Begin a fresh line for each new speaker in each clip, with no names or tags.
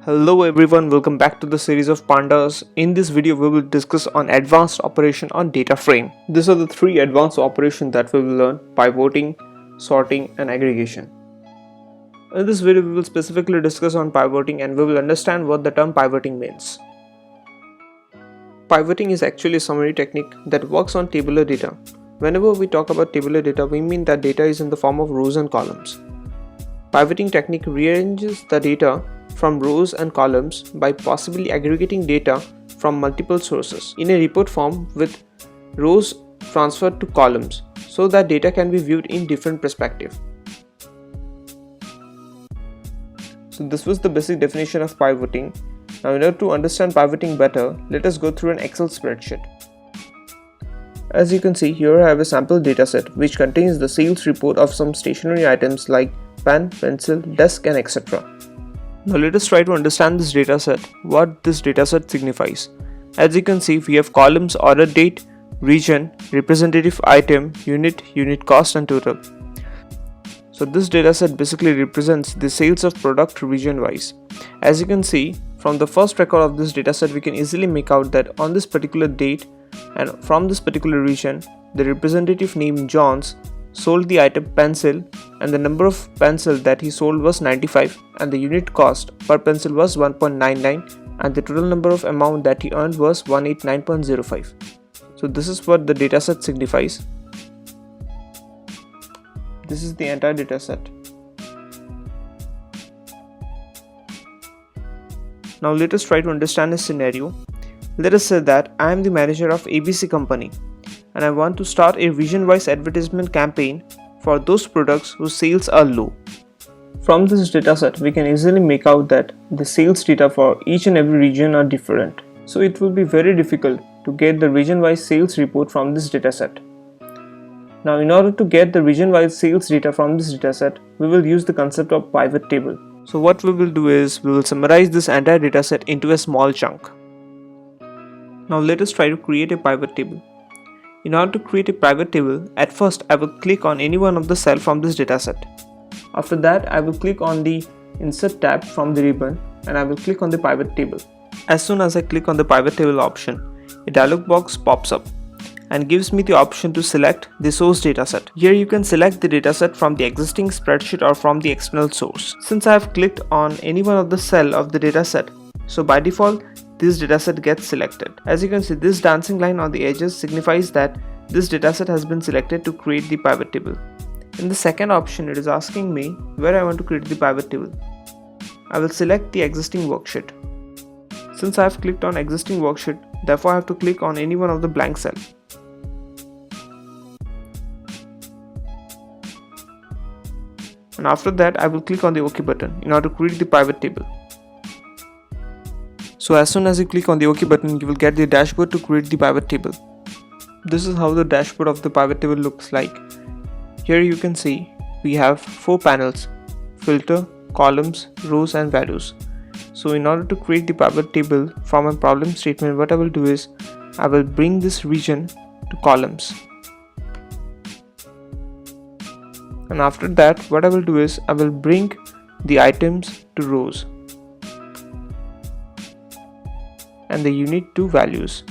Hello everyone, welcome back to the series of Pandas. In this video we will discuss on advanced operation on DataFrame. These are the three advanced operations that we will learn: pivoting, sorting and aggregation. In this video we will specifically discuss on pivoting and we will understand what the term pivoting means. Pivoting is actually a summary technique that works on tabular data. Whenever we talk about tabular data, we mean that data is in the form of rows and columns. Pivoting technique rearranges the data from rows and columns by possibly aggregating data from multiple sources in a report form with rows transferred to columns so that data can be viewed in different perspectives. So this was the basic definition of pivoting. Now in order to understand pivoting better, let us go through an Excel spreadsheet. As you can see, here I have a sample dataset which contains the sales report of some stationery items like pen, pencil, desk and etc. Now let us try to understand this dataset, what this dataset signifies. As you can see, we have columns order date, region, representative item, unit cost and total. So this dataset basically represents the sales of product region wise. As you can see, from the first record of this dataset, we can easily make out that on this particular date and from this particular region, the representative named Johns sold the item pencil and the number of pencil that he sold was 95 and the unit cost per pencil was 1.99 and the total number of amount that he earned was 189.05. So this is what the dataset signifies. This is the entire dataset. Now let us try to understand a scenario. Let us say that I am the manager of ABC company and I want to start a region-wise advertisement campaign for those products whose sales are low. From this dataset, we can easily make out that the sales data for each and every region are different. So it will be very difficult to get the region-wise sales report from this dataset. Now in order to get the region-wise sales data from this dataset, we will use the concept of pivot table. So what we will do is, we will summarize this entire dataset into a small chunk. Now let us try to create a pivot table. In order to create a pivot table, at first I will click on any one of the cells from this dataset. After that, I will click on the Insert tab from the ribbon and I will click on the pivot table. As soon as I click on the pivot table option, a dialog box pops up and gives me the option to select the source dataset. Here you can select the dataset from the existing spreadsheet or from the external source. Since I have clicked on any one of the cell of the dataset, so by default this dataset gets selected. As you can see, this dancing line on the edges signifies that this dataset has been selected to create the pivot table. In the second option, it is asking me where I want to create the pivot table. I will select the existing worksheet. Since I have clicked on existing worksheet, therefore I have to click on any one of the blank cell. And after that, I will click on the OK button in order to create the pivot table. So as soon as you click on the OK button, you will get the dashboard to create the pivot table. This is how the dashboard of the pivot table looks like. Here you can see we have 4 panels: filter, columns, rows and values. So in order to create the pivot table from a problem statement, what I will do is, I will bring this region to columns. And after that, what I will do is, I will bring the items to rows and the unit to values.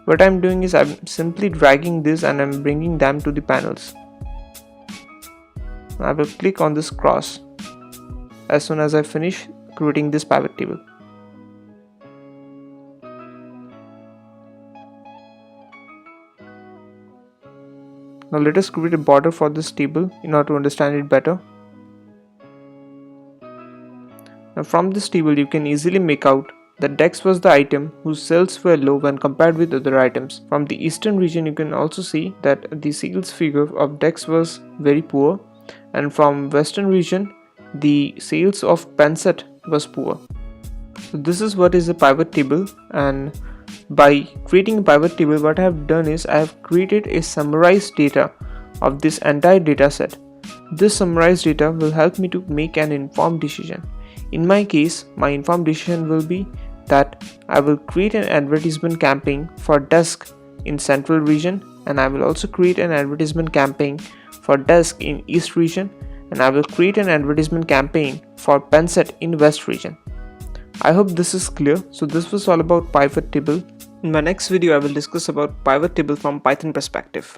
What I am doing is, I am simply dragging this and I am bringing them to the panels. I will click on this cross as soon as I finish creating this pivot table. Now let us create a border for this table in order to understand it better. Now from this table, you can easily make out that Dex was the item whose sales were low when compared with other items. From the eastern region, you can also see that the sales figure of Dex was very poor, and from western region, the sales of Penset was poor. So this is what is a pivot table, and by creating a pivot table, what I have done is, I have created a summarized data of this entire dataset. This summarized data will help me to make an informed decision. In my case, my informed decision will be that I will create an advertisement campaign for desk in central region, and I will also create an advertisement campaign for desk in East region, and I will create an advertisement campaign for Penset in West region. I hope this is clear. So this was all about pivot table. In my next video, I will discuss about pivot table from Python perspective.